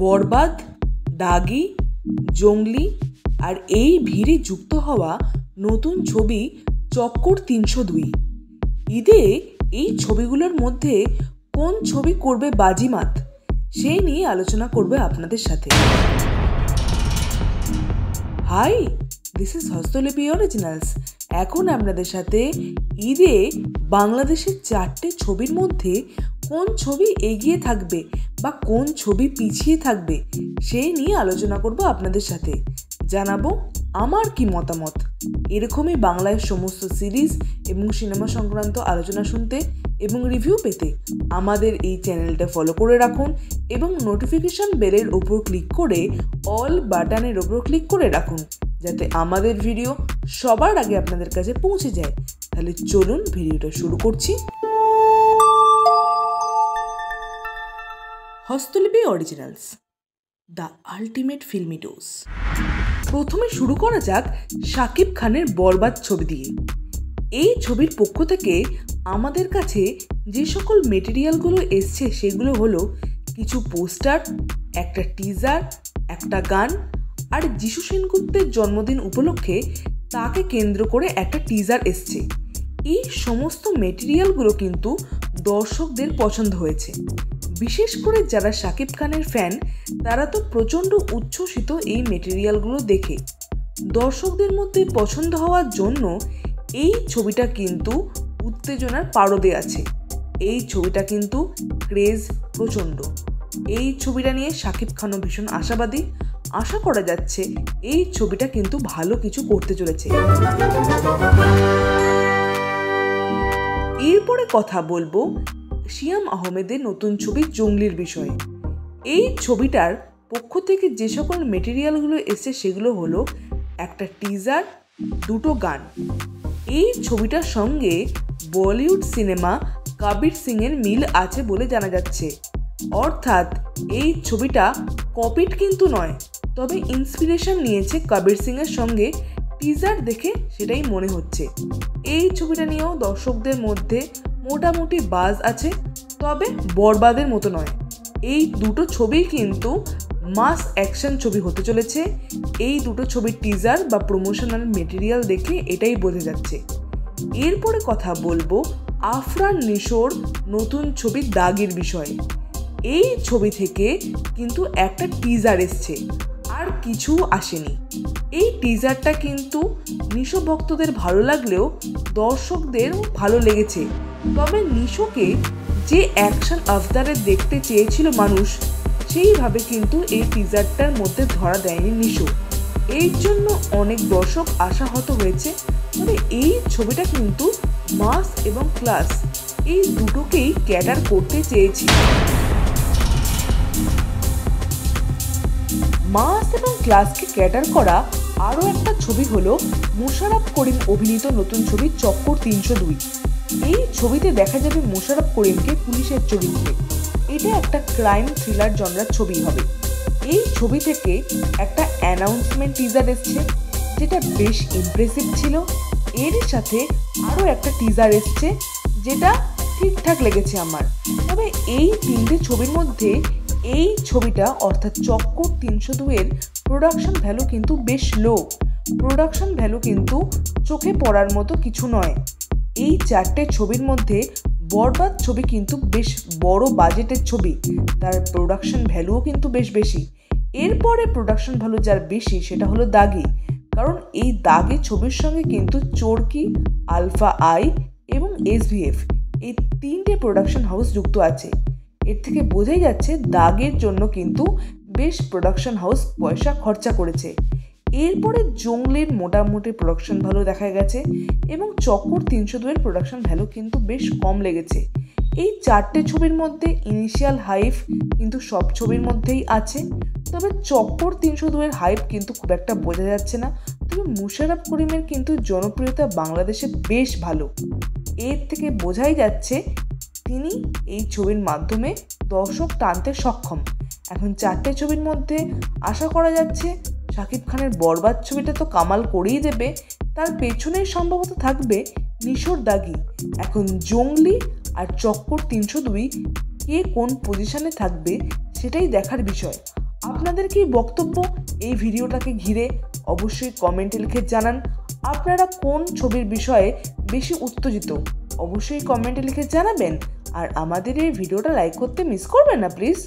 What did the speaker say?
বরবাদ, দাগি, জঙ্গলি আর এই ভিড়ে যুক্ত হওয়া নতুন ছবি চক্কর ৩০২। ঈদে এই ছবিগুলোর মধ্যে কোন ছবি করবে বাজিমাত সেই নিয়ে আলোচনা করবে আপনাদের সাথে। Hi, this is Hastolipi originals. এখন আপনাদের সাথে ঈদে বাংলাদেশের 4টে ছবির মধ্যে কোন ছবি এগিয়ে থাকবে বা কোন ছবি পিছিয়ে থাকবে সেই নিয়ে আলোচনা করব আপনাদের সাথে। জানাবো আমার কি মতামত। এরকমই বাংলায় সমস্ত সিরিজ এবং সিনেমা সংক্রান্ত আলোচনা শুনতে এবং রিভিউ পেতে আমাদের এই চ্যানেলটা ফলো করে রাখুন এবং নোটিফিকেশন বেলের ওপর ক্লিক করে অল বাটনের ওপর ক্লিক করে রাখুন, যাতে আমাদের ভিডিও সবার আগে আপনাদের কাছে পৌঁছে যায়। তাহলে চলুন ভিডিওটা শুরু করছি। Hastolipi originals, the ultimate filmy dose. প্রথমে শুরু করা যাক শাকিব খানের বরবাদ ছবি দিয়ে। এই ছবির পক্ষ থেকে আমাদের কাছে যে সকল মেটেরিয়ালগুলো এসছে সেগুলো হলো কিছু পোস্টার, একটা টিজার, একটা গান আর যিশু সেনগুপ্তের জন্মদিন উপলক্ষে তাকে কেন্দ্র করে একটা টিজার এসছে। এই সমস্ত মেটেরিয়ালগুলো কিন্তু দর্শকদের পছন্দ হয়েছে। বিশেষ করে যারা শাকিব খানের ফ্যান তারা তো প্রচণ্ড উচ্ছ্বসিত এই মেটেরিয়ালগুলো দেখে। দর্শকদের মধ্যে পছন্দ হওয়ার জন্য এই ছবিটা কিন্তু উত্তেজনার পারদে আছে। এই ছবিটা কিন্তু ক্রেজ প্রচণ্ড। এই ছবিটা নিয়ে শাকিব খানও ভীষণ আশাবাদী। আশা করা যাচ্ছে এই ছবিটা কিন্তু ভালো কিছু করতে চলেছে। এরপরে কথা বলবো শিয়াম আহমেদের নতুন ছবি জঙ্গলির বিষয়ে। এই ছবিটার পক্ষ থেকে যে সকল মেটেরিয়ালগুলো এসেছে সেগুলো হলো একটা টিজার, দুটো গান। এই ছবিটার সঙ্গে বলিউড সিনেমা কবির সিংয়ের মিল আছে বলে জানা যাচ্ছে। অর্থাৎ এই ছবিটা কপিড কিন্তু নয়, তবে ইন্সপিরেশন নিয়েছে কবির সিংয়ের সঙ্গে। টিজার দেখে সেটাই মনে হচ্ছে। এই ছবিটা নিয়েও দর্শকদের মধ্যে মোটামুটি বাজ আছে, তবে বরবাদের মতো নয়। এই দুটো ছবি কিন্তু মাস অ্যাকশন ছবি হতে চলেছে। এই দুটো ছবির টিজার বা প্রমোশনাল মেটেরিয়াল দেখে এটাই বোঝা যাচ্ছে। এরপরে কথা বলবো আফরান নিশোর নতুন ছবি দাগির বিষয়ে। এই ছবি থেকে কিন্তু একটা টিজার এসছে, আর কিছু আসেনি। এই টিজারটা কিন্তু নিশো ভক্তদের ভালো লাগলেও দর্শকদের ভালো লেগেছে। তবে নিশোকে যে অ্যাকশন আফতারে দেখতে চেয়েছিল মানুষ, সেইভাবে কিন্তু এই টিজারটার মধ্যে ধরা দেয়নি নিশো। এই জন্য অনেক দর্শক আশাহত হয়েছে। তবে এই ছবিটা কিন্তু মাস এবং ক্লাস এই দুটোকেই ক্যাটার করতে চেয়েছি। মাস এবং ক্লাসকে ক্যাটার করা আরও একটা ছবি হলো মোশাররফ করিম অভিনীত নতুন ছবি চক্কর ৩০২। এই ছবিতে দেখা যাবে মোশাররফ করিমকে পুলিশের চরিত্রে। এটা একটা ক্রাইম থ্রিলার জনরার ছবি হবে। এই ছবি থেকে একটা অ্যানাউন্সমেন্ট টিজার এসছে, যেটা বেশ ইমপ্রেসিভ ছিল। এর সাথে আরও একটা টিজার এসছে, যেটা ঠিকঠাক লেগেছে আমার। তবে এই তিনটে ছবির মধ্যে এই ছবিটা অর্থাৎ চক্কর ৩০২-এর প্রোডাকশন ভ্যালু কিন্তু বেশ লো। প্রোডাকশন ভ্যালু কিন্তু চোখে পড়ার মতো কিছু নয়। এই 4টে ছবির মধ্যে বরবাদ ছবি কিন্তু বেশ বড় বাজেটের ছবি, তার প্রোডাকশন ভ্যালুও কিন্তু বেশ বেশি। এরপরে প্রোডাকশন ভ্যালু যার বেশি সেটা হলো দাগি, কারণ এই দাগি ছবির সঙ্গে কিন্তু চরকি, আলফা আই এবং SVF এই 3টে প্রোডাকশন হাউস যুক্ত আছে। এর থেকে বোঝাই যাচ্ছে দাগের জন্য কিন্তু বেশ প্রোডাকশন হাউস পয়সা খরচা করেছে। এরপরে জঙ্গলির মোটামুটি প্রোডাকশন ভ্যালু দেখা গেছে এবং চক্কর ৩০২-এর প্রোডাকশন ভ্যালু কিন্তু বেশ কম লেগেছে। এই 4টে ছবির মধ্যে ইনিশিয়াল হাইপ কিন্তু সব ছবির মধ্যেই আছে। তবে চক্কর ৩০২-এর হাইপ কিন্তু খুব একটা বোঝা যাচ্ছে না। তবে মোশাররফ করিমের কিন্তু জনপ্রিয়তা বাংলাদেশে বেশ ভালো। এর থেকে বোঝাই যাচ্ছে তিনি এই ছবির মাধ্যমে দর্শক টানতে সক্ষম। এখন 4টে ছবির মধ্যে আশা করা যাচ্ছে শাকিব খানের বরবাদ ছবিটা তো কামাল করেই দেবে, তার পেছনেই সম্ভবত থাকবে নিশোর দাগি। এখন জঙ্গলি আর চক্কর ৩০২ কে কোন পজিশনে থাকবে সেটাই দেখার বিষয়। আপনাদের কি বক্তব্য এই ভিডিওটাকে ঘিরে? অবশ্যই কমেন্টে লিখে জানান। আপনারা কোন ছবির বিষয়ে বেশি উত্তেজিত অবশ্যই কমেন্টে লিখে জানাবেন। আর আমাদের এই ভিডিওটা লাইক করতে মিস করবেন না প্লিজ।